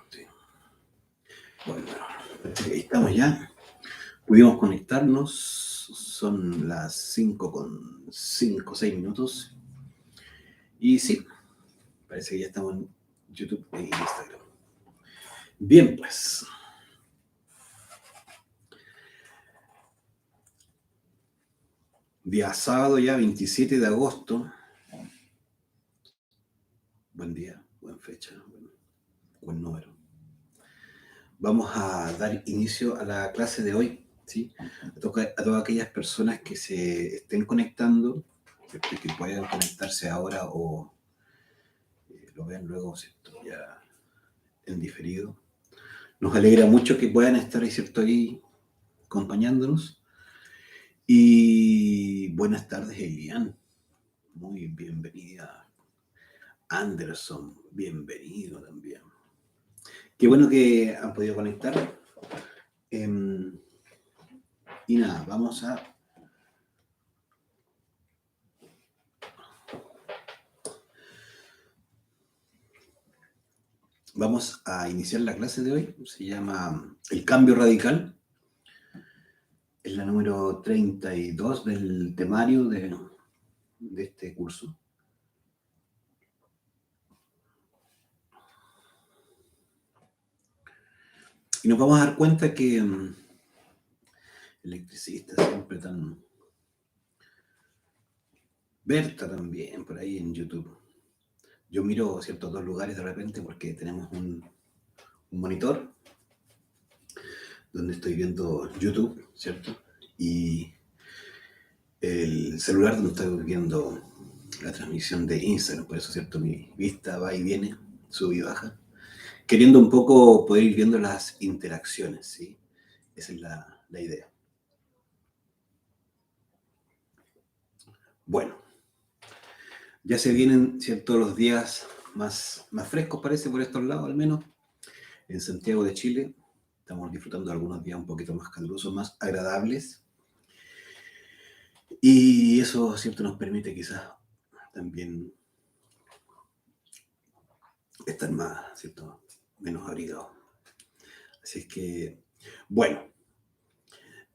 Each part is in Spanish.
Sí. Bueno, ahí estamos ya. Pudimos conectarnos. Son las 5:06. Y sí, parece que ya estamos en YouTube e Instagram. Bien, pues. Día sábado ya, 27 de agosto. Buen día, buena fecha, buen número. Vamos a dar inicio a la clase de hoy, ¿sí? A todas aquellas personas que se estén conectando, que puedan conectarse ahora o lo vean luego, ¿cierto? Ya en diferido. Nos alegra mucho que puedan estar ahí, ¿cierto? Ahí acompañándonos. Y buenas tardes, Elian. Muy bienvenida. Anderson, bienvenido también. Qué bueno que han podido conectar. Y nada, vamos a iniciar la clase de hoy. Se llama El cambio radical. Es la número 32 del temario de este curso. Y nos vamos a dar cuenta que electricista siempre tan... Berta también, por ahí en YouTube. Yo miro ciertos dos lugares de repente porque tenemos un monitor donde estoy viendo YouTube, ¿cierto? Y el celular donde estoy viendo la transmisión de Instagram. Por eso, ¿cierto? Mi vista va y viene, sube y baja. Queriendo un poco poder ir viendo las interacciones, ¿sí? Esa es la idea. Bueno, ya se vienen, ¿cierto?, los días más frescos, parece, por estos lados, al menos. En Santiago de Chile estamos disfrutando de algunos días un poquito más calurosos, más agradables. Y eso, ¿cierto?, nos permite quizás también estar más, ¿cierto?, menos abrigados. Así es que, bueno,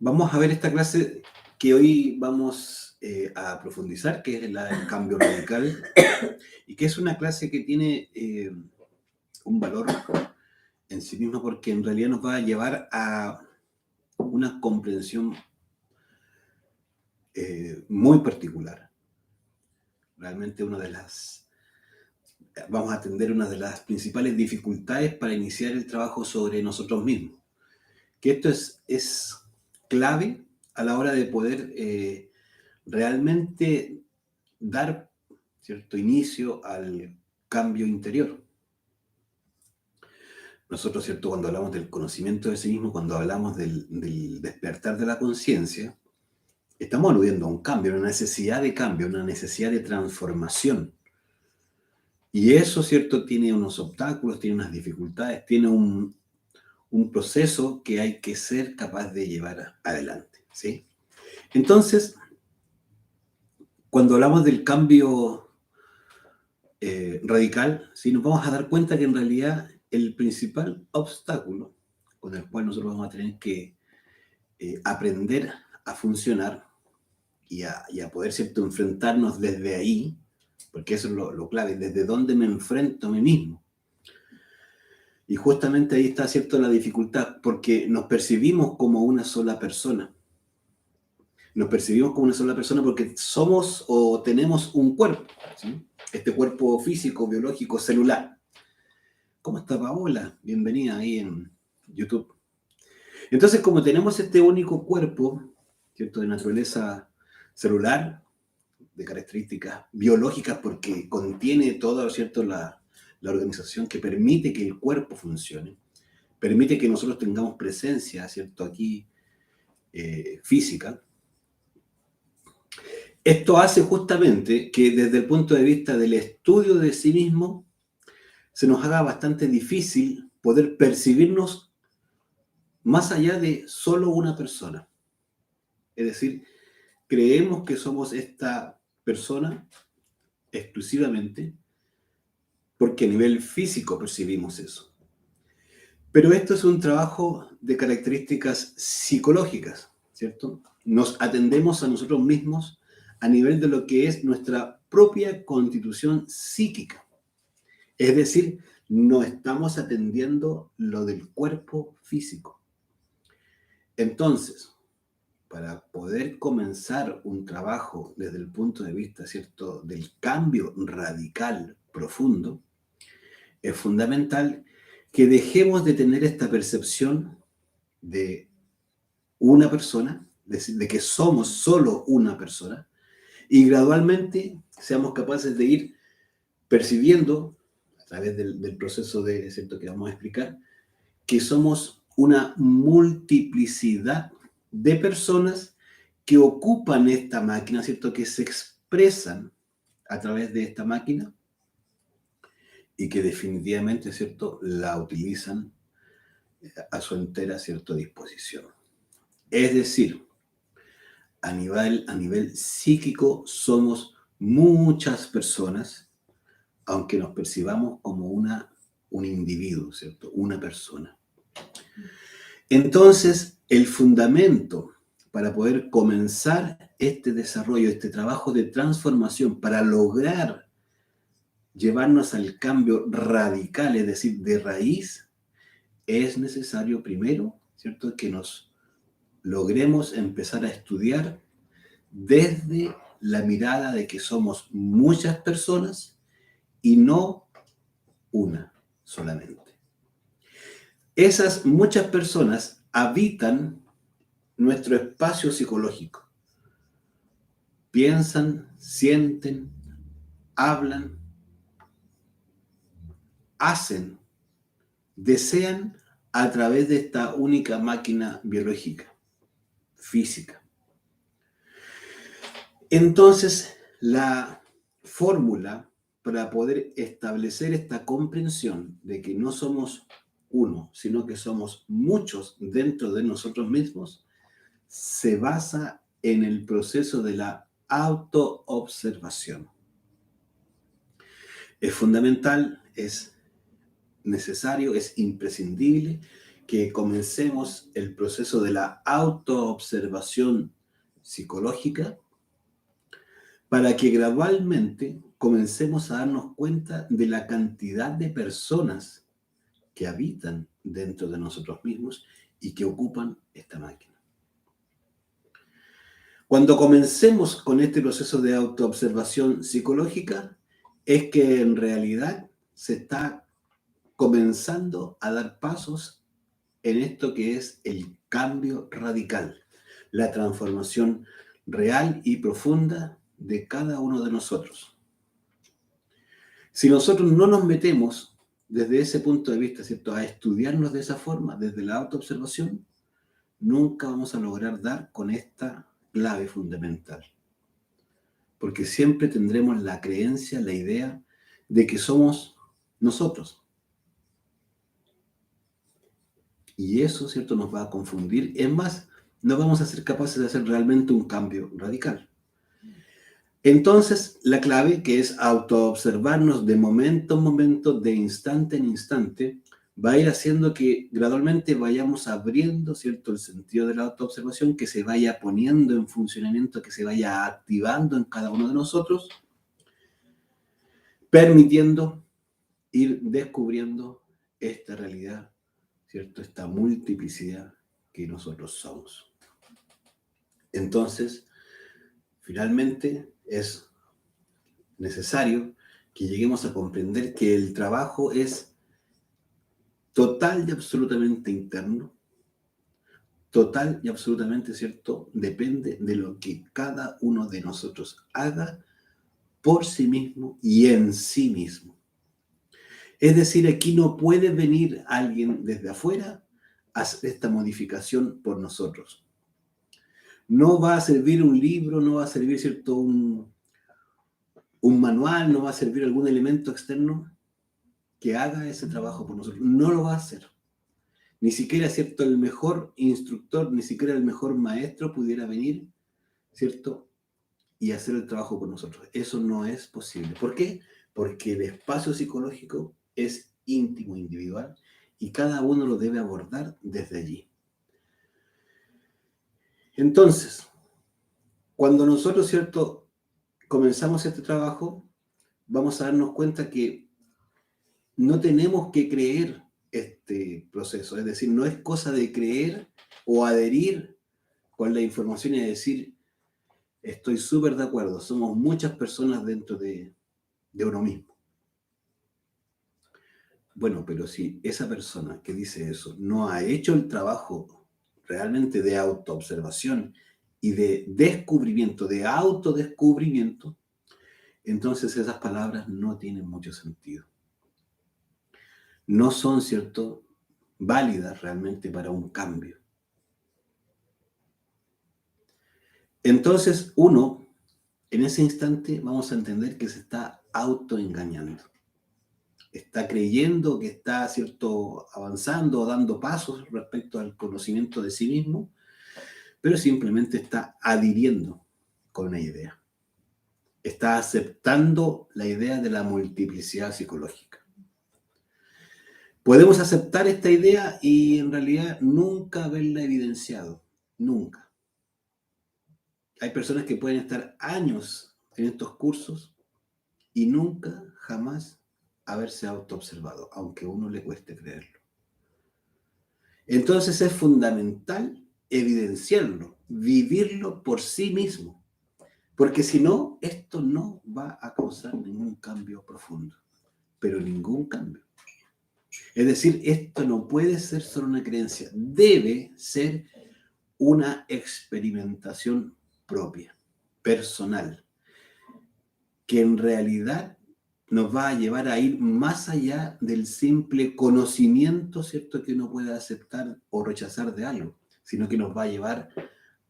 vamos a ver esta clase que hoy vamos a profundizar, que es el cambio radical, y que es una clase que tiene un valor en sí misma porque en realidad nos va a llevar a una comprensión muy particular. Realmente vamos a atender una de las principales dificultades para iniciar el trabajo sobre nosotros mismos. Que esto es clave a la hora de poder realmente dar cierto inicio al cambio interior. Nosotros, ¿cierto?, cuando hablamos del conocimiento de sí mismo, cuando hablamos del despertar de la conciencia, estamos aludiendo a un cambio, a una necesidad de cambio, una necesidad de transformación. Y eso, ¿cierto?, tiene unos obstáculos, tiene unas dificultades, tiene un proceso que hay que ser capaz de llevar adelante, ¿sí? Entonces, cuando hablamos del cambio radical, ¿sí?, nos vamos a dar cuenta que en realidad el principal obstáculo con el cual nosotros vamos a tener que aprender a funcionar y a poder, ¿cierto?, enfrentarnos desde ahí, porque eso es lo clave, desde dónde me enfrento a mí mismo. Y justamente ahí está, ¿cierto?, la dificultad, porque nos percibimos como una sola persona. Nos percibimos como una sola persona porque somos o tenemos un cuerpo, ¿sí? Este cuerpo físico, biológico, celular. ¿Cómo está Paola? Bienvenida ahí en YouTube. Entonces, como tenemos este único cuerpo, ¿cierto?, de naturaleza celular, de características biológicas, porque contiene toda, ¿cierto?, la organización que permite que el cuerpo funcione, permite que nosotros tengamos presencia, ¿cierto?, aquí física. Esto hace justamente que desde el punto de vista del estudio de sí mismo se nos haga bastante difícil poder percibirnos más allá de solo una persona. Es decir, creemos que somos esta persona exclusivamente porque a nivel físico percibimos eso. Pero esto es un trabajo de características psicológicas, ¿cierto? Nos atendemos a nosotros mismos a nivel de lo que es nuestra propia constitución psíquica. Es decir, no estamos atendiendo lo del cuerpo físico. Entonces, para poder comenzar un trabajo desde el punto de vista, ¿cierto?, del cambio radical profundo, es fundamental que dejemos de tener esta percepción de una persona, de que somos solo una persona, y gradualmente seamos capaces de ir percibiendo, a través del proceso de, ¿cierto?, que vamos a explicar, que somos una multiplicidad de personas que ocupan esta máquina, ¿cierto?, que se expresan a través de esta máquina y que definitivamente, ¿cierto?, la utilizan a su entera, ¿cierto?, disposición. Es decir, a nivel psíquico somos muchas personas, aunque nos percibamos como un individuo, ¿cierto?, una persona. Entonces, el fundamento para poder comenzar este desarrollo, este trabajo de transformación, para lograr llevarnos al cambio radical, es decir, de raíz, es necesario primero, ¿cierto?, que nos logremos empezar a estudiar desde la mirada de que somos muchas personas y no una solamente. Esas muchas personas habitan nuestro espacio psicológico. Piensan, sienten, hablan, hacen, desean a través de esta única máquina biológica, física. Entonces, la fórmula para poder establecer esta comprensión de que no somos uno, sino que somos muchos dentro de nosotros mismos, se basa en el proceso de la autoobservación. Es fundamental, es necesario, es imprescindible que comencemos el proceso de la autoobservación psicológica para que gradualmente comencemos a darnos cuenta de la cantidad de personas que habitan dentro de nosotros mismos y que ocupan esta máquina. Cuando comencemos con este proceso de autoobservación psicológica, es que en realidad se está comenzando a dar pasos en esto que es el cambio radical, la transformación real y profunda de cada uno de nosotros. Si nosotros no nos metemos desde ese punto de vista, ¿cierto?, a estudiarnos de esa forma, desde la autoobservación, nunca vamos a lograr dar con esta clave fundamental. Porque siempre tendremos la creencia, la idea de que somos nosotros. Y eso, ¿cierto?, nos va a confundir. Es más, no vamos a ser capaces de hacer realmente un cambio radical. Entonces, la clave, que es autoobservarnos de momento en momento, de instante en instante, va a ir haciendo que gradualmente vayamos abriendo, ¿cierto?, el sentido de la autoobservación, que se vaya poniendo en funcionamiento, que se vaya activando en cada uno de nosotros, permitiendo ir descubriendo esta realidad, ¿cierto?, esta multiplicidad que nosotros somos. Entonces, finalmente es necesario que lleguemos a comprender que el trabajo es total y absolutamente interno, total y absolutamente, ¿cierto?, depende de lo que cada uno de nosotros haga por sí mismo y en sí mismo. Es decir, aquí no puede venir alguien desde afuera a hacer esta modificación por nosotros. No va a servir un libro, no va a servir, ¿cierto?, un manual, no va a servir algún elemento externo que haga ese trabajo por nosotros. No lo va a hacer. Ni siquiera, ¿cierto?, el mejor instructor, ni siquiera el mejor maestro pudiera venir, ¿cierto? Y hacer el trabajo por nosotros. Eso no es posible. ¿Por qué? Porque el espacio psicológico es íntimo, individual, y cada uno lo debe abordar desde allí. Entonces, cuando nosotros, ¿cierto?, comenzamos este trabajo, vamos a darnos cuenta que no tenemos que creer este proceso. Es decir, no es cosa de creer o adherir con la información y decir, estoy súper de acuerdo, somos muchas personas dentro de uno mismo. Bueno, pero si esa persona que dice eso no ha hecho el trabajo realmente de autoobservación y de descubrimiento, de autodescubrimiento, entonces esas palabras no tienen mucho sentido. No son, ¿cierto?, válidas realmente para un cambio. Entonces, uno, en ese instante, vamos a entender que se está autoengañando. Está creyendo que está, ¿cierto?, avanzando o dando pasos respecto al conocimiento de sí mismo, pero simplemente está adhiriendo con una idea. Está aceptando la idea de la multiplicidad psicológica. Podemos aceptar esta idea y en realidad nunca haberla evidenciado, nunca. Hay personas que pueden estar años en estos cursos y nunca, jamás haberse autoobservado, aunque a uno le cueste creerlo. Entonces es fundamental evidenciarlo, vivirlo por sí mismo, porque si no, esto no va a causar ningún cambio profundo, pero ningún cambio. Es decir, esto no puede ser solo una creencia, debe ser una experimentación propia, personal, que en realidad nos va a llevar a ir más allá del simple conocimiento, ¿cierto?, que uno puede aceptar o rechazar de algo, sino que nos va a llevar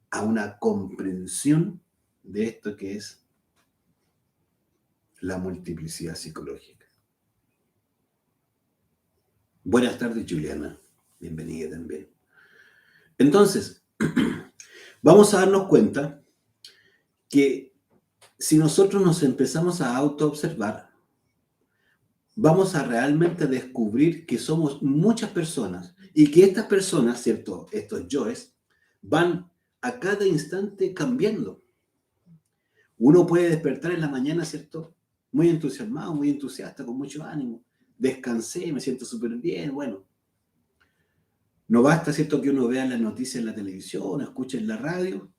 a una comprensión de esto que es la multiplicidad psicológica. Buenas tardes, Juliana. Bienvenida también. Entonces, vamos a darnos cuenta que si nosotros nos empezamos a autoobservar, vamos a realmente descubrir que somos muchas personas y que estas personas, ¿cierto?, estos yoes, van a cada instante cambiando. Uno puede despertar en la mañana, ¿cierto?, muy entusiasmado, muy entusiasta, con mucho ánimo. Descansé, me siento súper bien, bueno. No basta, ¿cierto?, que uno vea las noticias en la televisión, escuche en la radio,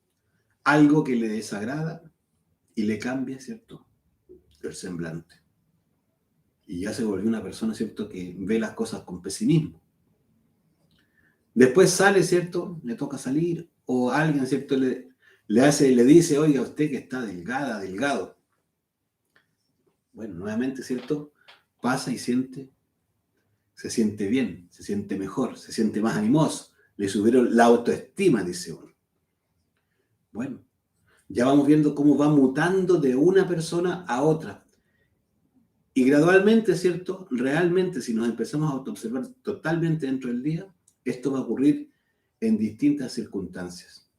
algo que le desagrada y le cambia, ¿cierto?, el semblante. Y ya se volvió una persona, ¿cierto?, que ve las cosas con pesimismo. Después sale, ¿cierto?, le toca salir, o alguien, ¿cierto?, le dice, oiga, usted que está delgada, delgado. Bueno, nuevamente, ¿cierto?, pasa y se siente bien, se siente mejor, se siente más animoso. Le subieron la autoestima, dice uno. Bueno, ya vamos viendo cómo va mutando de una persona a otra. Y gradualmente, ¿cierto?, realmente, si nos empezamos a autoobservar totalmente dentro del día, esto va a ocurrir en distintas circunstancias.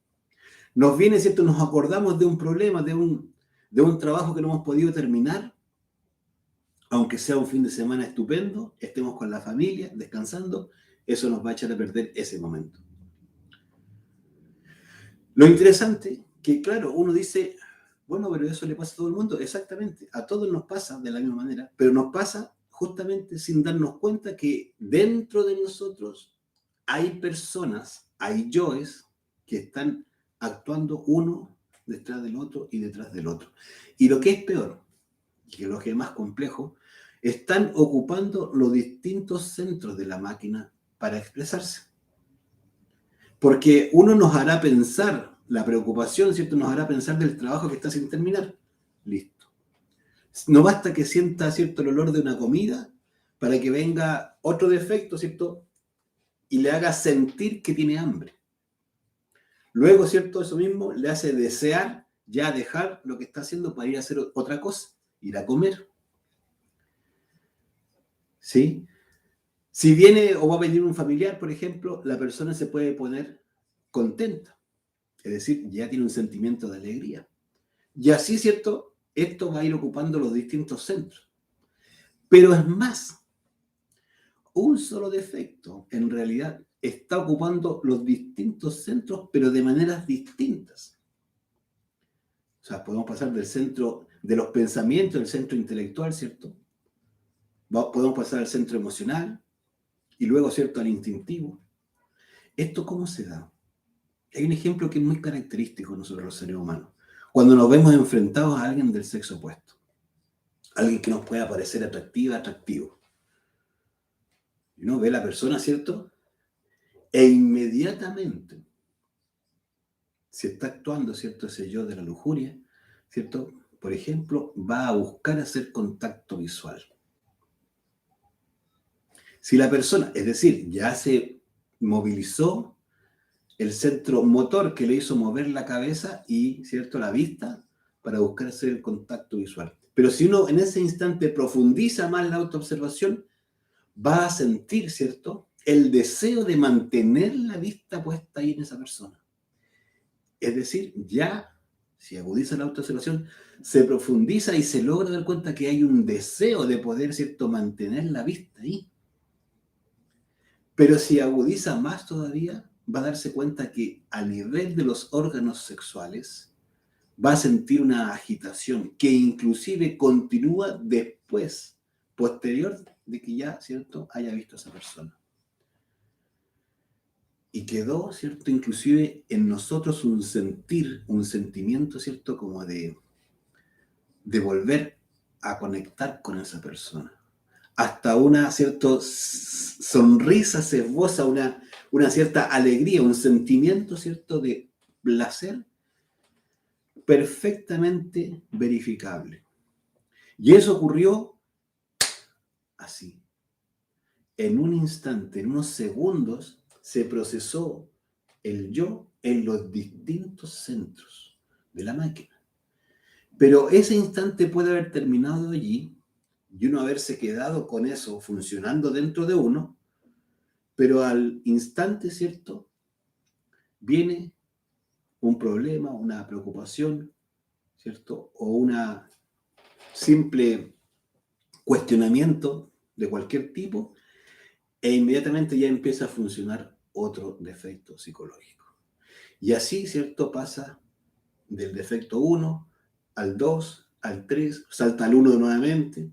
Nos viene, ¿cierto?, nos acordamos de un problema, de un trabajo que no hemos podido terminar, aunque sea un fin de semana estupendo, estemos con la familia, descansando, eso nos va a echar a perder ese momento. Lo interesante, que claro, uno dice, bueno, pero eso le pasa a todo el mundo. Exactamente, a todos nos pasa de la misma manera, pero nos pasa justamente sin darnos cuenta que dentro de nosotros hay personas, hay yoes que están actuando uno detrás del otro y detrás del otro. Y lo que es peor, que lo que es más complejo, están ocupando los distintos centros de la máquina para expresarse. Porque uno nos hará pensar, la preocupación, ¿cierto?, nos hará pensar del trabajo que está sin terminar. Listo. No basta que sienta, ¿cierto?, el olor de una comida para que venga otro defecto, ¿cierto?, y le haga sentir que tiene hambre. Luego, ¿cierto?, eso mismo le hace desear ya dejar lo que está haciendo para ir a hacer otra cosa, ir a comer. ¿Sí? Si viene o va a venir un familiar, por ejemplo, la persona se puede poner contenta. Es decir, ya tiene un sentimiento de alegría. Y así, ¿cierto? Esto va a ir ocupando los distintos centros. Pero es más, un solo defecto en realidad está ocupando los distintos centros, pero de maneras distintas. O sea, podemos pasar del centro de los pensamientos, del centro intelectual, ¿cierto? Podemos pasar al centro emocional y luego, ¿cierto?, al instintivo. ¿Esto cómo se da? Hay un ejemplo que es muy característico de nosotros los seres humanos. Cuando nos vemos enfrentados a alguien del sexo opuesto, alguien que nos pueda parecer atractiva, atractivo. Y uno ve a la persona, ¿cierto? E inmediatamente, si está actuando, ¿cierto?, ese yo de la lujuria, ¿cierto?, por ejemplo, va a buscar hacer contacto visual. Si la persona, es decir, ya se movilizó el centro motor que le hizo mover la cabeza y, ¿cierto?, la vista para buscar hacer el contacto visual. Pero si uno en ese instante profundiza más la autoobservación, va a sentir, ¿cierto?, el deseo de mantener la vista puesta ahí en esa persona. Es decir, ya, si agudiza la autoobservación, se profundiza y se logra dar cuenta que hay un deseo de poder, ¿cierto?, mantener la vista ahí. Pero si agudiza más todavía, va a darse cuenta que a nivel de los órganos sexuales va a sentir una agitación que inclusive continúa después, posterior de que ya, ¿cierto?, haya visto a esa persona. Y quedó, ¿cierto?, inclusive en nosotros un sentir, un sentimiento, ¿cierto?, como de volver a conectar con esa persona. Hasta una cierta sonrisa se esboza, una cierta alegría, un sentimiento, ¿cierto?, de placer perfectamente verificable. Y eso ocurrió así. En un instante, en unos segundos, se procesó el yo en los distintos centros de la máquina. Pero ese instante puede haber terminado allí y uno haberse quedado con eso funcionando dentro de uno, pero al instante, ¿cierto?, viene un problema, una preocupación, ¿cierto?, o una simple cuestionamiento de cualquier tipo, e inmediatamente ya empieza a funcionar otro defecto psicológico. Y así, ¿cierto?, pasa del defecto 1 al 2, al 3, salta al 1 nuevamente,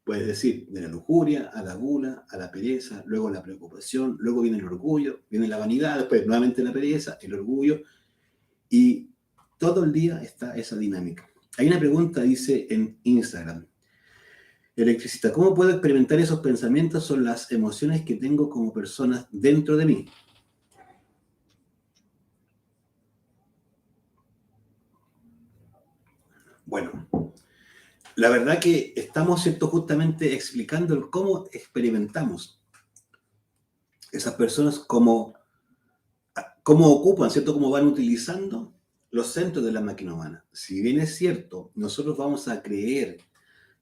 puedes decir, de la lujuria a la gula, a la pereza, luego la preocupación, luego viene el orgullo, viene la vanidad, después nuevamente la pereza, el orgullo, y todo el día está esa dinámica. Hay una pregunta, dice en Instagram, electricista, ¿cómo puedo experimentar esos pensamientos? Son las emociones que tengo como personas dentro de mí. Bueno, la verdad que estamos, ¿cierto?, justamente explicando el cómo experimentamos esas personas, cómo ocupan, ¿cierto?, cómo van utilizando los centros de la máquina humana. Si bien es cierto, nosotros vamos a creer,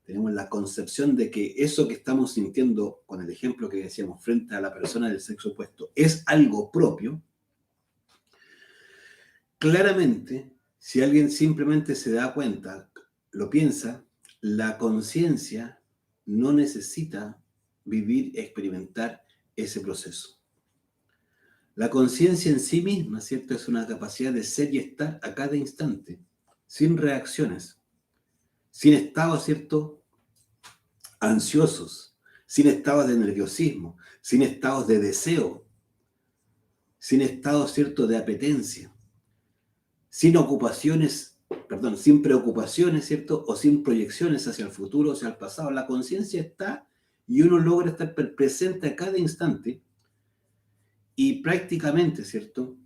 tenemos la concepción de que eso que estamos sintiendo, con el ejemplo que decíamos, frente a la persona del sexo opuesto, es algo propio, claramente, si alguien simplemente se da cuenta, lo piensa, la conciencia no necesita vivir, experimentar ese proceso. La conciencia en sí misma, ¿cierto?, es una capacidad de ser y estar a cada instante, sin reacciones, sin estados, ¿cierto?, ansiosos, sin estados de nerviosismo, sin estados de deseo, sin estados, ¿cierto?, de apetencia, sin sin preocupaciones, ¿cierto?, o sin proyecciones hacia el futuro, hacia el pasado. La conciencia está y uno logra estar presente a cada instante y prácticamente, ¿cierto?,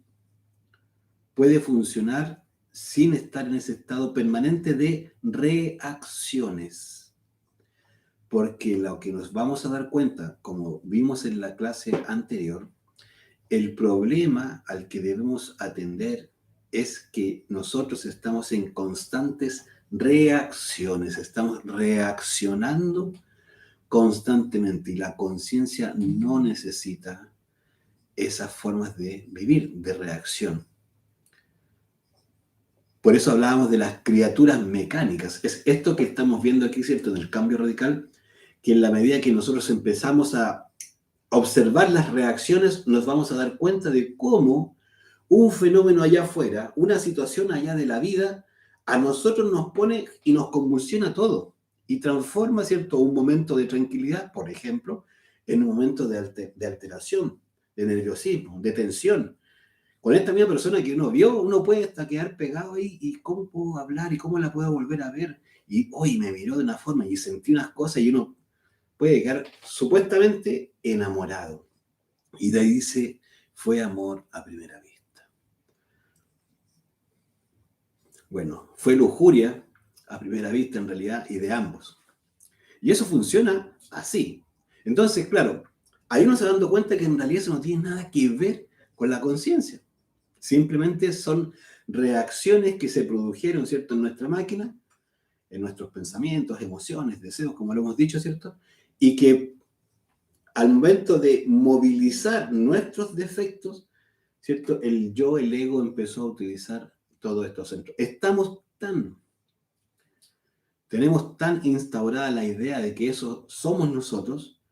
puede funcionar sin estar en ese estado permanente de reacciones. Porque lo que nos vamos a dar cuenta, como vimos en la clase anterior, el problema al que debemos atender es que nosotros estamos en constantes reacciones, estamos reaccionando constantemente y la conciencia no necesita esas formas de vivir, de reacción. Por eso hablábamos de las criaturas mecánicas. Es esto que estamos viendo aquí, ¿cierto? En el cambio radical, que en la medida que nosotros empezamos a observar las reacciones, nos vamos a dar cuenta de cómo un fenómeno allá afuera, una situación allá de la vida, a nosotros nos pone y nos convulsiona todo y transforma, ¿cierto?, un momento de tranquilidad, por ejemplo, en un momento de alteración, de nerviosismo, de tensión. Con esta misma persona que uno vio, uno puede hasta quedar pegado ahí y cómo puedo hablar y cómo la puedo volver a ver. Y hoy me miró de una forma y sentí unas cosas y uno puede quedar supuestamente enamorado. Y de ahí dice, fue amor a primera vista. Bueno, fue lujuria a primera vista en realidad y de ambos. Y eso funciona así. Entonces, claro, ahí uno se va dando cuenta que en realidad eso no tiene nada que ver con la conciencia. Simplemente son reacciones que se produjeron, ¿cierto?, en nuestra máquina, en nuestros pensamientos, emociones, deseos, como lo hemos dicho, ¿cierto? Y que al momento de movilizar nuestros defectos, ¿cierto? El yo, el ego, empezó a utilizar todos estos centros. Tenemos tan instaurada la idea de que eso somos nosotros,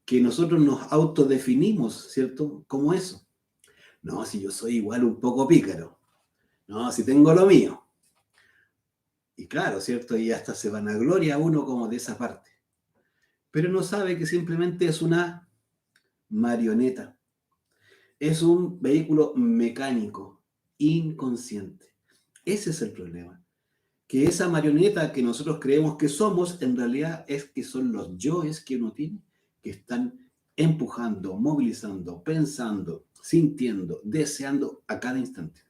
que nosotros nos autodefinimos, ¿cierto?, como eso. No, si yo soy igual un poco pícaro. No, si tengo lo mío. Y claro, ¿cierto? Y hasta se vanagloria uno como de esa parte. Pero no sabe que simplemente es una marioneta. Es un vehículo mecánico, inconsciente. Ese es el problema. Que esa marioneta que nosotros creemos que somos, en realidad es que son los yoes que uno tiene, que están empujando, movilizando, pensando, sintiendo, deseando a cada instante.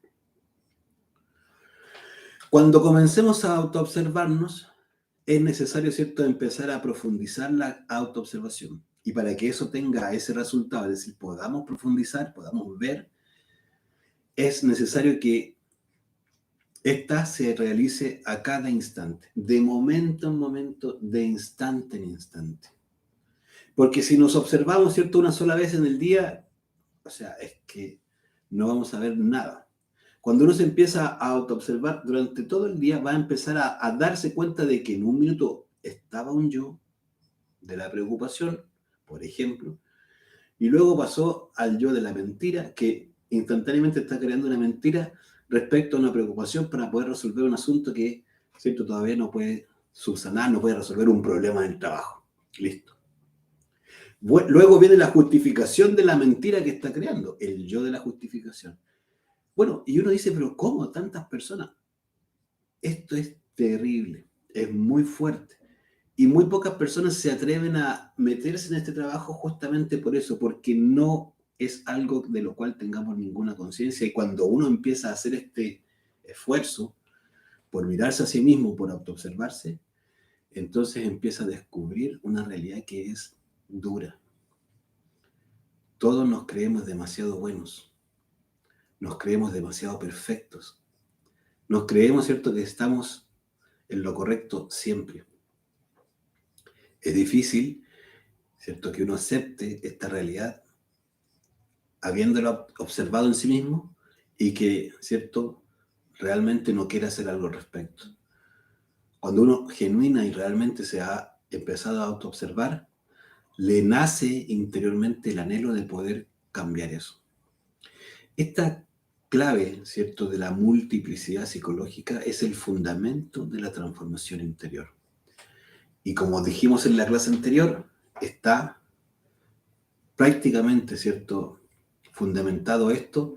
Cuando comencemos a autoobservarnos, es necesario, ¿cierto?, empezar a profundizar la autoobservación. Y para que eso tenga ese resultado, es decir, podamos profundizar, podamos ver, es necesario que esta se realice a cada instante, de momento en momento, de instante en instante. Porque si nos observamos, ¿cierto?, una sola vez en el día, o sea, es que no vamos a ver nada. Cuando uno se empieza a autoobservar durante todo el día, va a empezar a darse cuenta de que en un minuto estaba un yo de la preocupación, por ejemplo, y luego pasó al yo de la mentira, que instantáneamente está creando una mentira respecto a una preocupación para poder resolver un asunto que, ¿cierto?, todavía no puede subsanar, no puede resolver un problema del trabajo. Listo. Luego viene la justificación de la mentira que está creando, el yo de la justificación. Bueno, y uno dice, pero ¿cómo tantas personas? Esto es terrible, es muy fuerte. Y muy pocas personas se atreven a meterse en este trabajo justamente por eso, porque no es algo de lo cual tengamos ninguna conciencia. Y cuando uno empieza a hacer este esfuerzo por mirarse a sí mismo, por autoobservarse, entonces empieza a descubrir una realidad que es dura. Todos nos creemos demasiado buenos, nos creemos demasiado perfectos, nos creemos, ¿cierto?, que estamos en lo correcto siempre. Es difícil, ¿cierto?, que uno acepte esta realidad habiéndolo observado en sí mismo y que, ¿cierto?, realmente no quiere hacer algo al respecto. Cuando uno genuina y realmente se ha empezado a autoobservar, le nace interiormente el anhelo de poder cambiar eso. Esta clave, ¿cierto?, de la multiplicidad psicológica es el fundamento de la transformación interior. Y como dijimos en la clase anterior, está prácticamente, ¿cierto?, fundamentado esto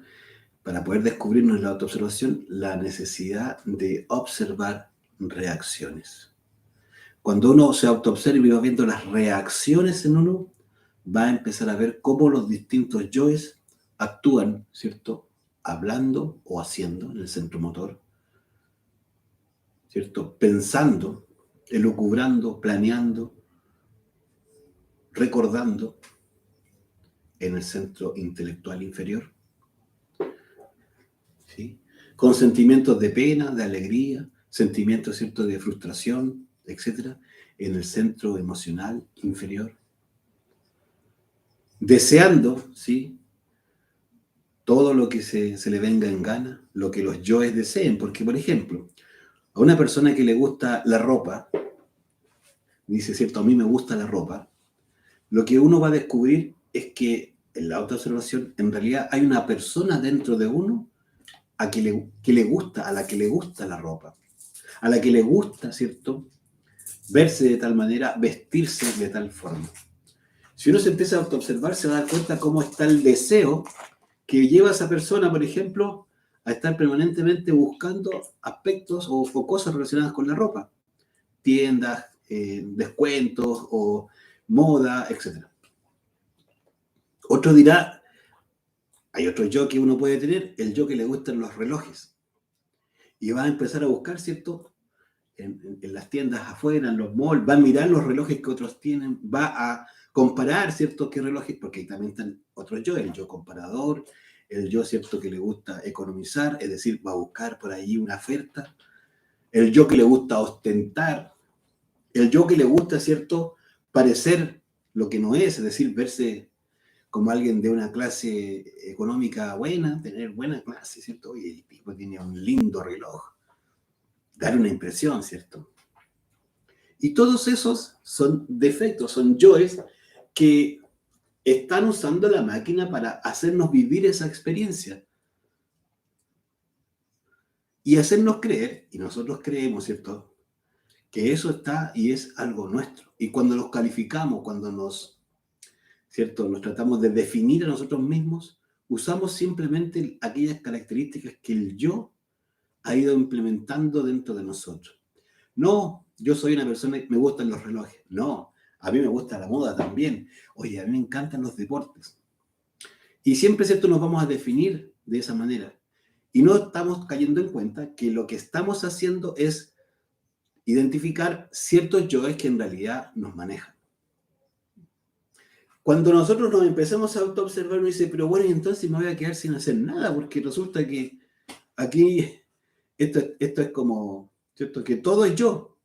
para poder descubrirnos en la autoobservación la necesidad de observar reacciones. Cuando uno se autoobserva y va viendo las reacciones en uno, va a empezar a ver cómo los distintos yoes actúan, ¿cierto?, hablando o haciendo en el centro motor, ¿cierto?, pensando, elucubrando, planeando, recordando en el centro intelectual inferior, ¿sí?, con sentimientos de pena, de alegría, sentimientos, ¿cierto?, de frustración, etcétera, en el centro emocional inferior, deseando, ¿sí?, todo lo que se le venga en gana, lo que los yoes deseen. Porque, por ejemplo, a una persona que le gusta la ropa, dice, cierto, a mí me gusta la ropa, lo que uno va a descubrir es que en la autoobservación, en realidad hay una persona dentro de uno que le gusta, a la que le gusta la ropa, a la que le gusta, ¿cierto?, verse de tal manera, vestirse de tal forma. Si uno se empieza a autoobservar, se va a dar cuenta cómo está el deseo que lleva a esa persona, por ejemplo, a estar permanentemente buscando aspectos o cosas relacionadas con la ropa. Tiendas, descuentos o moda, etc. Otro dirá, hay otro yo que uno puede tener, el yo que le gustan los relojes. Y va a empezar a buscar, ¿cierto?, en las tiendas afuera, en los malls, va a mirar los relojes que otros tienen, va a comparar, ¿cierto?, qué relojes, porque también están otros yo, el yo comparador, el yo, ¿cierto?, que le gusta economizar, es decir, va a buscar por ahí una oferta, el yo que le gusta ostentar, el yo que le gusta, ¿cierto?, parecer lo que no es decir, verse como alguien de una clase económica buena, tener buena clase, ¿cierto? Oye, el tipo tiene un lindo reloj, dar una impresión, ¿cierto? Y todos esos son defectos, son yoes que están usando la máquina para hacernos vivir esa experiencia y hacernos creer, y nosotros creemos, ¿cierto?, que eso está y es algo nuestro. Y cuando los calificamos, cuando ¿cierto?, nos tratamos de definir a nosotros mismos, usamos simplemente aquellas características que el yo ha ido implementando dentro de nosotros. No, yo soy una persona que me gustan los relojes. No, a mí me gusta la moda también. Oye, a mí me encantan los deportes. Y siempre, ¿cierto?, nos vamos a definir de esa manera. Y no estamos cayendo en cuenta que lo que estamos haciendo es identificar ciertos yoes que en realidad nos manejan. Cuando nosotros nos empezamos a autoobservar, uno dice, pero bueno, y entonces me voy a quedar sin hacer nada, porque resulta que aquí esto es como, ¿cierto?, que todo es yo,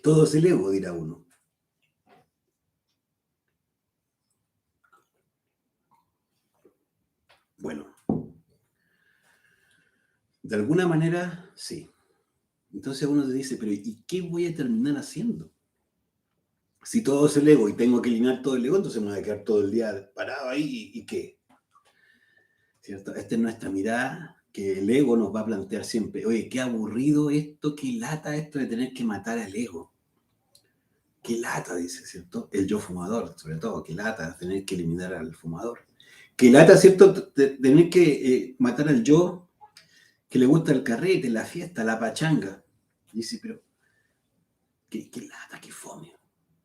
todo es el ego, dirá uno. Bueno, de alguna manera, sí. Entonces uno se dice, pero ¿y qué voy a terminar haciendo? Si todo es el ego y tengo que eliminar todo el ego, entonces me voy a quedar todo el día parado ahí y ¿qué? ¿Cierto? Esta es nuestra mirada que el ego nos va a plantear siempre. Oye, qué aburrido esto, qué lata esto de tener que matar al ego. Qué lata, dice, ¿cierto? El yo fumador, sobre todo, qué lata tener que eliminar al fumador. Qué lata, ¿cierto? Tener que matar al yo que le gusta el carrete, la fiesta, la pachanga. Dice, pero qué lata, qué fome.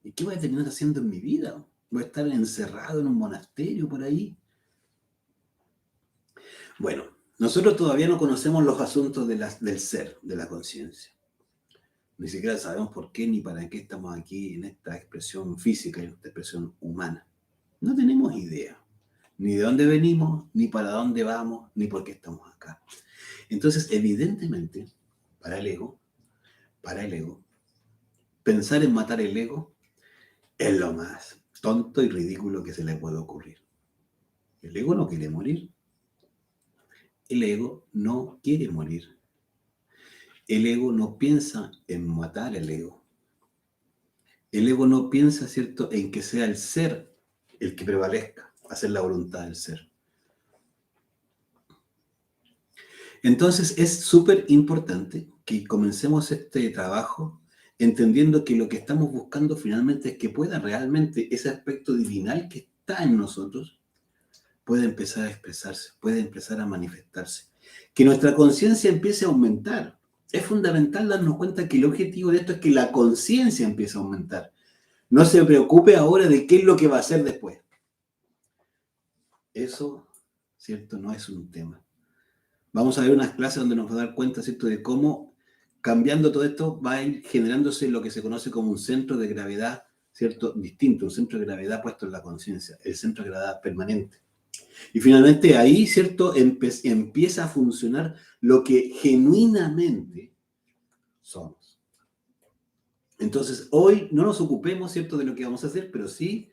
¿Y qué voy a terminar haciendo en mi vida? ¿Voy a estar encerrado en un monasterio por ahí? Bueno, nosotros todavía no conocemos los asuntos del ser, de la conciencia. Ni siquiera sabemos por qué ni para qué estamos aquí en esta expresión física, en esta expresión humana. No tenemos idea, ni de dónde venimos, ni para dónde vamos, ni por qué estamos acá. Entonces, evidentemente, para el ego, pensar en matar el ego es lo más tonto y ridículo que se le puede ocurrir. El ego no quiere morir. El ego no quiere morir. El ego no piensa en matar el ego. El ego no piensa, ¿cierto?, en que sea el ser el que prevalezca, hacer la voluntad del ser. Entonces es súper importante que comencemos este trabajo entendiendo que lo que estamos buscando finalmente es que pueda realmente ese aspecto divinal que está en nosotros pueda empezar a expresarse, puede empezar a manifestarse. Que nuestra conciencia empiece a aumentar. Es fundamental darnos cuenta que el objetivo de esto es que la conciencia empiece a aumentar. No se preocupe ahora de qué es lo que va a hacer después. Eso, ¿cierto?, no es un tema. Vamos a ver unas clases donde nos va a dar cuenta, ¿cierto?, de cómo cambiando todo esto va a ir generándose lo que se conoce como un centro de gravedad, ¿cierto?, distinto, un centro de gravedad puesto en la conciencia, el centro de gravedad permanente. Y finalmente ahí, ¿cierto?, empieza a funcionar lo que genuinamente somos. Entonces, hoy no nos ocupemos, ¿cierto?, de lo que vamos a hacer, pero sí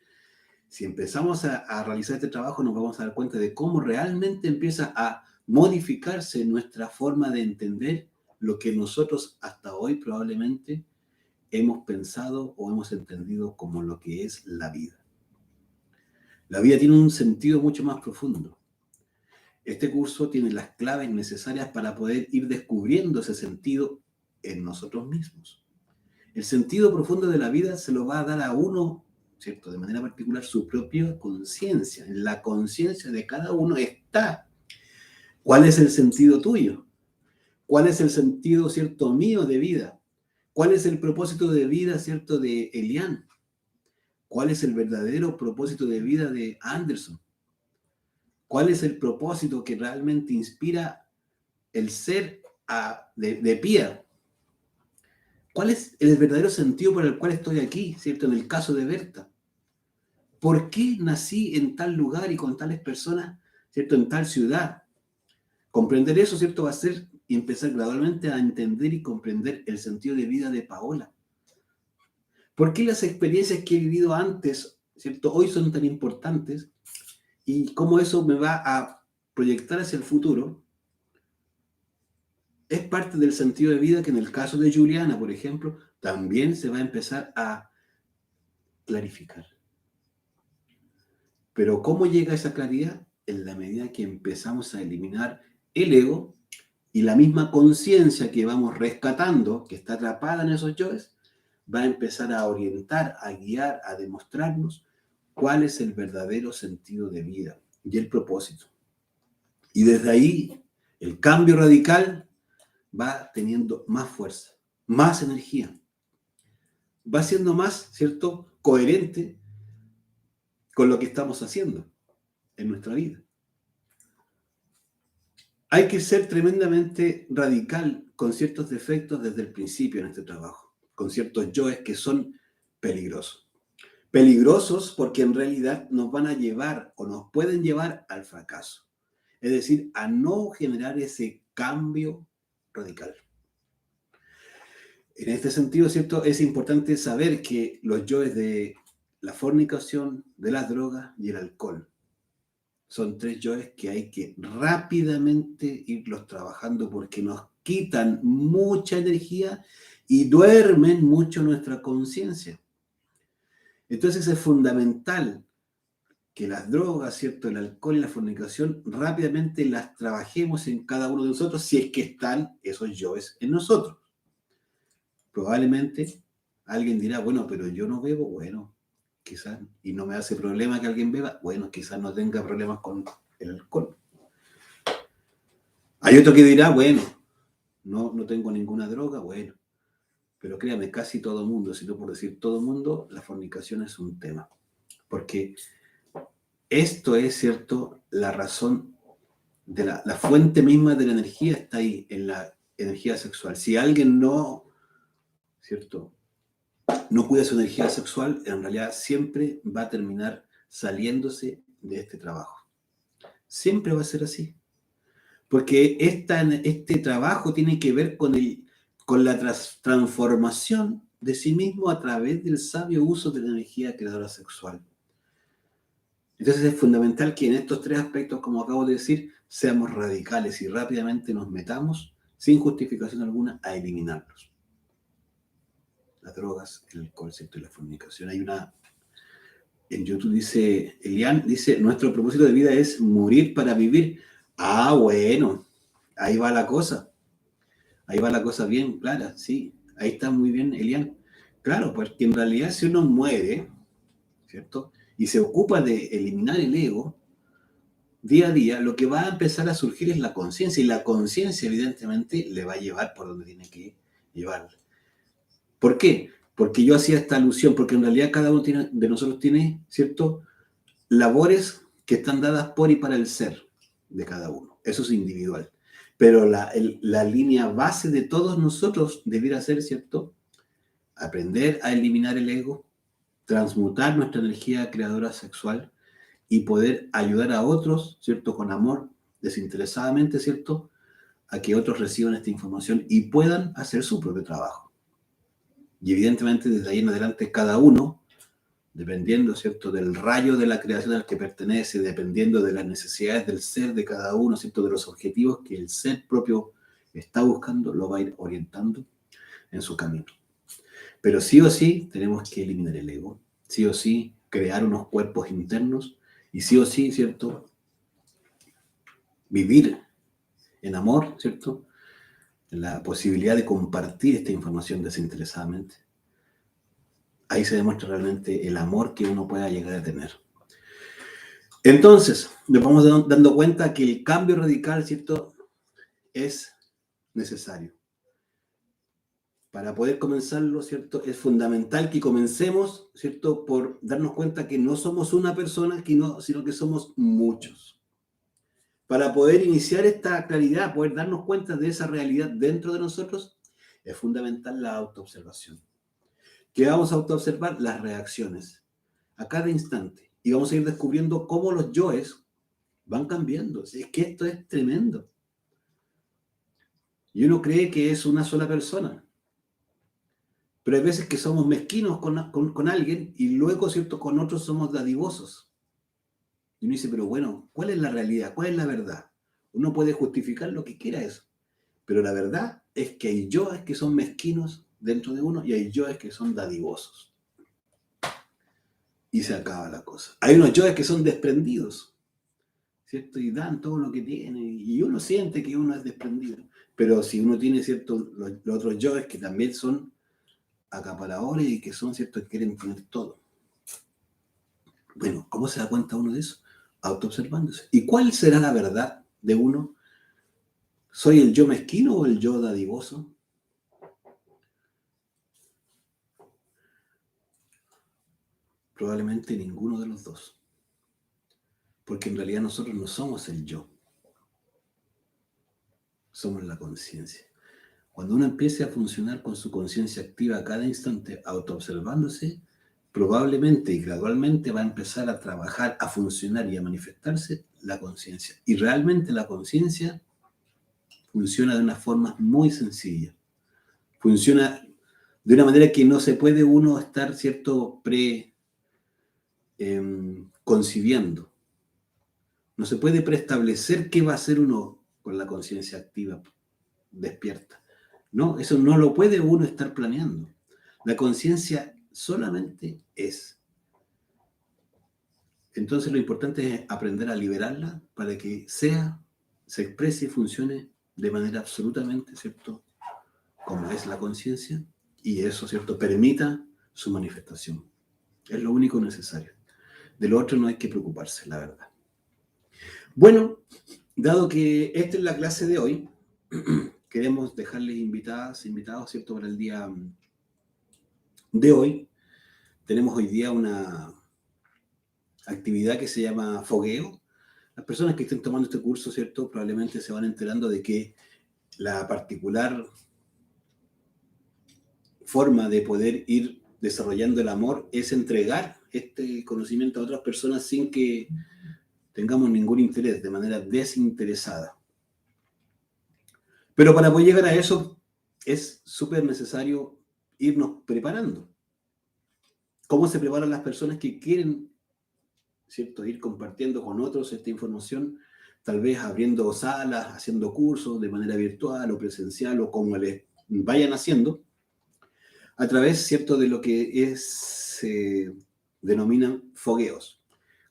Si empezamos a realizar este trabajo, nos vamos a dar cuenta de cómo realmente empieza a modificarse nuestra forma de entender lo que nosotros hasta hoy probablemente hemos pensado o hemos entendido como lo que es la vida. La vida tiene un sentido mucho más profundo. Este curso tiene las claves necesarias para poder ir descubriendo ese sentido en nosotros mismos. El sentido profundo de la vida se lo va a dar a uno, ¿cierto? De manera particular, su propia conciencia. En la conciencia de cada uno está cuál es el sentido tuyo, cuál es el sentido, ¿cierto?, mío de vida, cuál es el propósito de vida, ¿cierto?, de Elian, cuál es el verdadero propósito de vida de Anderson, cuál es el propósito que realmente inspira el ser de Pia. ¿Cuál es el verdadero sentido por el cual estoy aquí, ¿cierto? En el caso de Berta. ¿Por qué nací en tal lugar y con tales personas, ¿cierto? En tal ciudad. Comprender eso, ¿cierto? Va a ser y empezar gradualmente a entender y comprender el sentido de vida de Paola. ¿Por qué las experiencias que he vivido antes, ¿cierto?, hoy son tan importantes y cómo eso me va a proyectar hacia el futuro? Es parte del sentido de vida que en el caso de Juliana, por ejemplo, también se va a empezar a clarificar. Pero ¿cómo llega esa claridad? En la medida que empezamos a eliminar el ego y la misma conciencia que vamos rescatando, que está atrapada en esos yoes, va a empezar a orientar, a guiar, a demostrarnos cuál es el verdadero sentido de vida y el propósito. Y desde ahí, el cambio radical va teniendo más fuerza, más energía. Va siendo más, ¿cierto?, coherente con lo que estamos haciendo en nuestra vida. Hay que ser tremendamente radical con ciertos defectos desde el principio en este trabajo, con ciertos yoes que son peligrosos. Peligrosos porque en realidad nos van a llevar o nos pueden llevar al fracaso. Es decir, a no generar ese cambio radical. En este sentido, ¿cierto?, es importante saber que los yoes de la fornicación, de las drogas y el alcohol son 3 yoes que hay que rápidamente irlos trabajando porque nos quitan mucha energía y duermen mucho nuestra conciencia. Entonces es fundamental que las drogas, ¿cierto?, el alcohol y la fornicación rápidamente las trabajemos en cada uno de nosotros si es que están esos yoes en nosotros. Probablemente alguien dirá, bueno, pero yo no bebo, bueno, quizás, y no me hace problema que alguien beba, bueno, quizás no tenga problemas con el alcohol. Hay otro que dirá, bueno, no tengo ninguna droga, bueno, pero créame, casi todo mundo, si no por decir todo mundo, la fornicación es un tema, porque esto es, ¿cierto?, la razón de la fuente misma de la energía está ahí, en la energía sexual. Si alguien no, ¿cierto?, no cuida su energía sexual, en realidad siempre va a terminar saliéndose de este trabajo. Siempre va a ser así. Porque este trabajo tiene que ver con la transformación de sí mismo a través del sabio uso de la energía creadora sexual. Entonces es fundamental que en estos 3 aspectos, como acabo de decir, seamos radicales y rápidamente nos metamos, sin justificación alguna, a eliminarlos. Las drogas, el alcohol, ¿cierto?, y la fornicación. Hay una... En YouTube dice, Elian dice, nuestro propósito de vida es morir para vivir. Ah, bueno, ahí va la cosa. Ahí va la cosa bien clara, sí. Ahí está muy bien, Elian. Claro, porque en realidad si uno muere, ¿cierto?, y se ocupa de eliminar el ego, día a día, lo que va a empezar a surgir es la conciencia, y la conciencia evidentemente le va a llevar por donde tiene que llevarle. ¿Por qué? Porque yo hacía esta alusión, porque en realidad cada uno de nosotros tiene, ¿cierto?, labores que están dadas por y para el ser de cada uno. Eso es individual. Pero la línea base de todos nosotros debiera ser, ¿cierto?, aprender a eliminar el ego, transmutar nuestra energía creadora sexual y poder ayudar a otros, ¿cierto?, con amor, desinteresadamente, ¿cierto?, a que otros reciban esta información y puedan hacer su propio trabajo. Y evidentemente desde ahí en adelante cada uno dependiendo, ¿cierto?, del rayo de la creación al que pertenece, dependiendo de las necesidades del ser de cada uno, ¿cierto?, de los objetivos que el ser propio está buscando, lo va a ir orientando en su camino. Pero sí o sí tenemos que eliminar el ego, sí o sí crear unos cuerpos internos y sí o sí, ¿cierto?, vivir en amor, ¿cierto?, en la posibilidad de compartir esta información desinteresadamente. Ahí se demuestra realmente el amor que uno pueda llegar a tener. Entonces, nos vamos dando cuenta que el cambio radical, ¿cierto?, es necesario. Para poder comenzarlo, ¿cierto?, es fundamental que comencemos, ¿cierto?, por darnos cuenta que no somos una persona, sino que somos muchos. Para poder iniciar esta claridad, poder darnos cuenta de esa realidad dentro de nosotros, es fundamental la autoobservación. ¿Qué vamos a autoobservar? Las reacciones a cada instante. Y vamos a ir descubriendo cómo los yoes van cambiando. Es que esto es tremendo. Y uno cree que es una sola persona. Pero hay veces que somos mezquinos con alguien y luego, ¿cierto?, con otros somos dadivosos. Y uno dice, pero bueno, ¿cuál es la realidad? ¿Cuál es la verdad? Uno puede justificar lo que quiera eso. Pero la verdad es que hay yoes que son mezquinos dentro de uno y hay yoes que son dadivosos. Y se acaba la cosa. Hay unos yoes que son desprendidos, ¿cierto? Y dan todo lo que tienen. Y uno siente que uno es desprendido. Pero si uno tiene, ¿cierto?, los otros yoes que también son acaparadores y que son, ¿cierto?, que quieren tener todo. Bueno, ¿cómo se da cuenta uno de eso? Autoobservándose. ¿Y cuál será la verdad de uno? ¿Soy el yo mezquino o el yo dadivoso? Probablemente ninguno de los dos. Porque en realidad nosotros no somos el yo. Somos la conciencia. Cuando uno empiece a funcionar con su conciencia activa a cada instante, autoobservándose, probablemente y gradualmente va a empezar a trabajar, a funcionar y a manifestarse la conciencia. Y realmente la conciencia funciona de una forma muy sencilla. Funciona de una manera que no se puede uno estar, ¿cierto?, concibiendo. No se puede preestablecer qué va a hacer uno con la conciencia activa, despierta. No, eso no lo puede uno estar planeando. La conciencia solamente es. Entonces lo importante es aprender a liberarla para que se exprese y funcione de manera absolutamente, ¿cierto?, como es la conciencia, y eso, ¿cierto?, permita su manifestación. Es lo único necesario. De lo otro no hay que preocuparse, la verdad. Bueno, dado que esta es la clase de hoy, queremos dejarles invitados, ¿cierto?, para el día de hoy. Tenemos hoy día una actividad que se llama fogueo. Las personas que estén tomando este curso, ¿cierto?, probablemente se van enterando de que la particular forma de poder ir desarrollando el amor es entregar este conocimiento a otras personas sin que tengamos ningún interés, de manera desinteresada. Pero para poder llegar a eso es súper necesario irnos preparando. ¿Cómo se preparan las personas que quieren, ¿cierto?, ir compartiendo con otros esta información? Tal vez abriendo salas, haciendo cursos de manera virtual o presencial o como les vayan haciendo, a través, ¿cierto?, de lo que se denominan fogueos.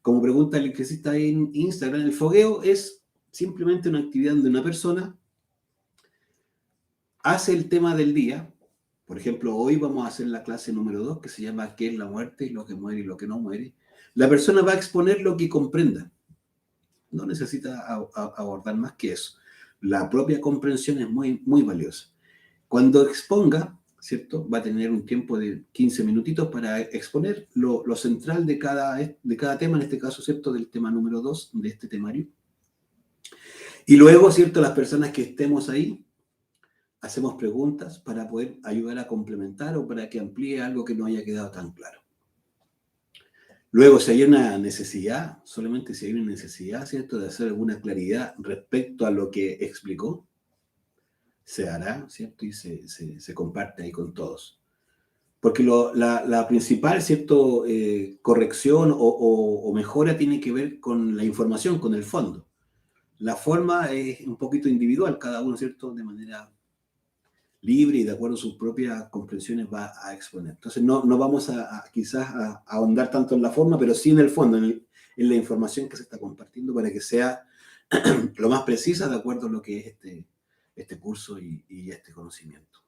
Como pregunta el que está en Instagram, el fogueo es simplemente una actividad donde una persona hace el tema del día. Por ejemplo, hoy vamos a hacer la clase número 2, que se llama ¿Qué es la muerte? Lo que muere y lo que no muere. La persona va a exponer lo que comprenda. No necesita abordar más que eso. La propia comprensión es muy, muy valiosa. Cuando exponga, ¿cierto?, va a tener un tiempo de 15 minutitos para exponer lo central de cada tema, en este caso, ¿cierto?, del tema número 2 de este temario. Y luego, ¿cierto?, las personas que estemos ahí, hacemos preguntas para poder ayudar a complementar o para que amplíe algo que no haya quedado tan claro. Luego, si hay una necesidad, solamente si hay una necesidad, ¿cierto?, de hacer alguna claridad respecto a lo que explicó, se hará, ¿cierto?, y se comparte ahí con todos. Porque la principal, ¿cierto? Corrección o mejora tiene que ver con la información, con el fondo. La forma es un poquito individual, cada uno, ¿cierto? De manera libre y de acuerdo a sus propias comprensiones va a exponer. Entonces no vamos quizás a ahondar tanto en la forma, pero sí en el fondo, en la información que se está compartiendo para que sea lo más precisa de acuerdo a lo que es este curso y este conocimiento.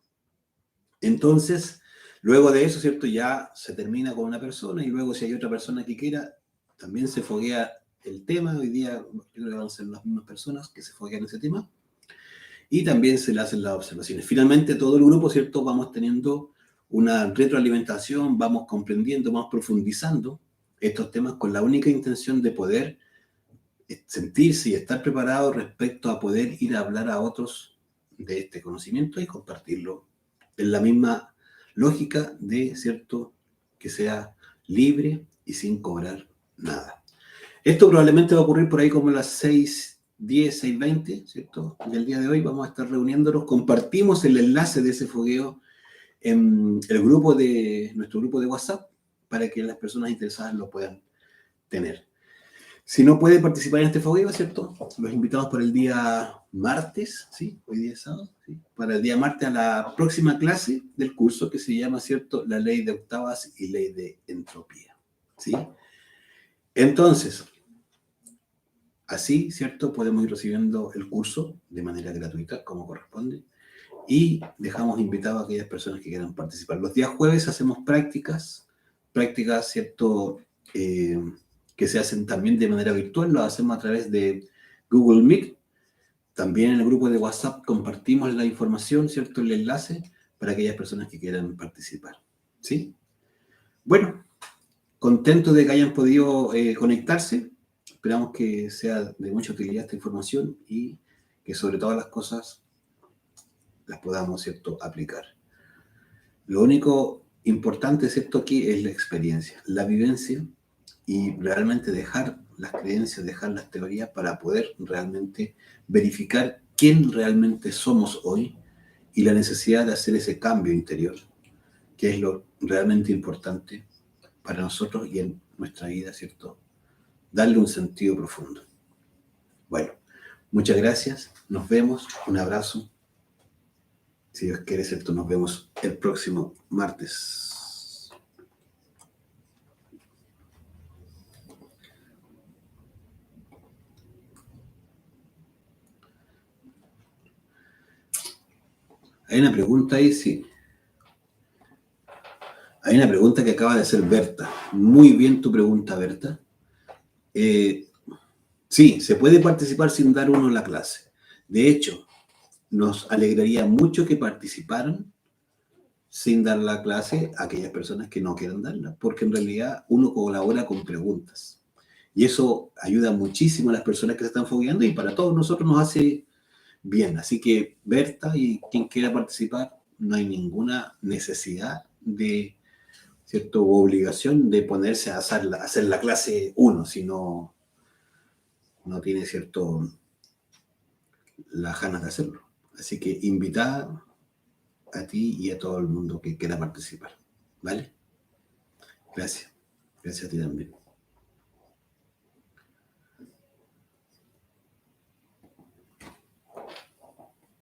Entonces, luego de eso, ¿cierto? Ya se termina con una persona y luego si hay otra persona que quiera, también se foguea el tema. Hoy día yo creo que van a ser las mismas personas que se foguean ese tema. Y también se le hacen las observaciones. Finalmente, todo el grupo, ¿cierto? Vamos teniendo una retroalimentación, vamos comprendiendo, vamos profundizando estos temas con la única intención de poder sentirse y estar preparado respecto a poder ir a hablar a otros de este conocimiento y compartirlo en la misma lógica de, ¿cierto?, que sea libre y sin cobrar nada. Esto probablemente va a ocurrir por ahí como a las 6:10, 6:20, ¿cierto? Y el día de hoy vamos a estar reuniéndonos, compartimos el enlace de ese fogueo en nuestro grupo de WhatsApp para que las personas interesadas lo puedan tener. Si no puede participar en este fogueo, ¿cierto? Los invitamos para el día martes, ¿sí? Hoy día es sábado, ¿sí? Para el día martes a la próxima clase del curso que se llama, ¿cierto?, la ley de octavas y ley de entropía, ¿sí? Entonces, así, ¿cierto?, podemos ir recibiendo el curso de manera gratuita, como corresponde, y dejamos invitados a aquellas personas que quieran participar. Los días jueves hacemos prácticas, ¿cierto?, que se hacen también de manera virtual, lo hacemos a través de Google Meet. También en el grupo de WhatsApp compartimos la información, ¿cierto?, el enlace para aquellas personas que quieran participar, ¿sí? Bueno, contento de que hayan podido conectarse. Esperamos que sea de mucha utilidad esta información y que sobre todas las cosas las podamos, ¿cierto?, aplicar. Lo único importante, ¿cierto?, aquí es la experiencia, la vivencia y realmente dejar las creencias, dejar las teorías para poder realmente verificar quién realmente somos hoy y la necesidad de hacer ese cambio interior, que es lo realmente importante para nosotros y en nuestra vida, ¿cierto? Darle un sentido profundo. Bueno, muchas gracias, nos vemos, un abrazo. Si Dios quiere, ¿cierto? Nos vemos el próximo martes. Hay una pregunta ahí, sí. Hay una pregunta que acaba de hacer Berta. Muy bien tu pregunta, Berta. Sí, se puede participar sin dar uno en la clase. De hecho, nos alegraría mucho que participaran sin dar la clase a aquellas personas que no quieran darla, porque en realidad uno colabora con preguntas. Y eso ayuda muchísimo a las personas que se están fogueando y para todos nosotros nos hace bien. Así que, Berta y quien quiera participar, no hay ninguna necesidad de, ¿cierto?, o obligación de ponerse a hacer la clase 1, si no tiene, ¿cierto?, las ganas de hacerlo. Así que invitada a ti y a todo el mundo que quiera participar. ¿Vale? Gracias. Gracias a ti también.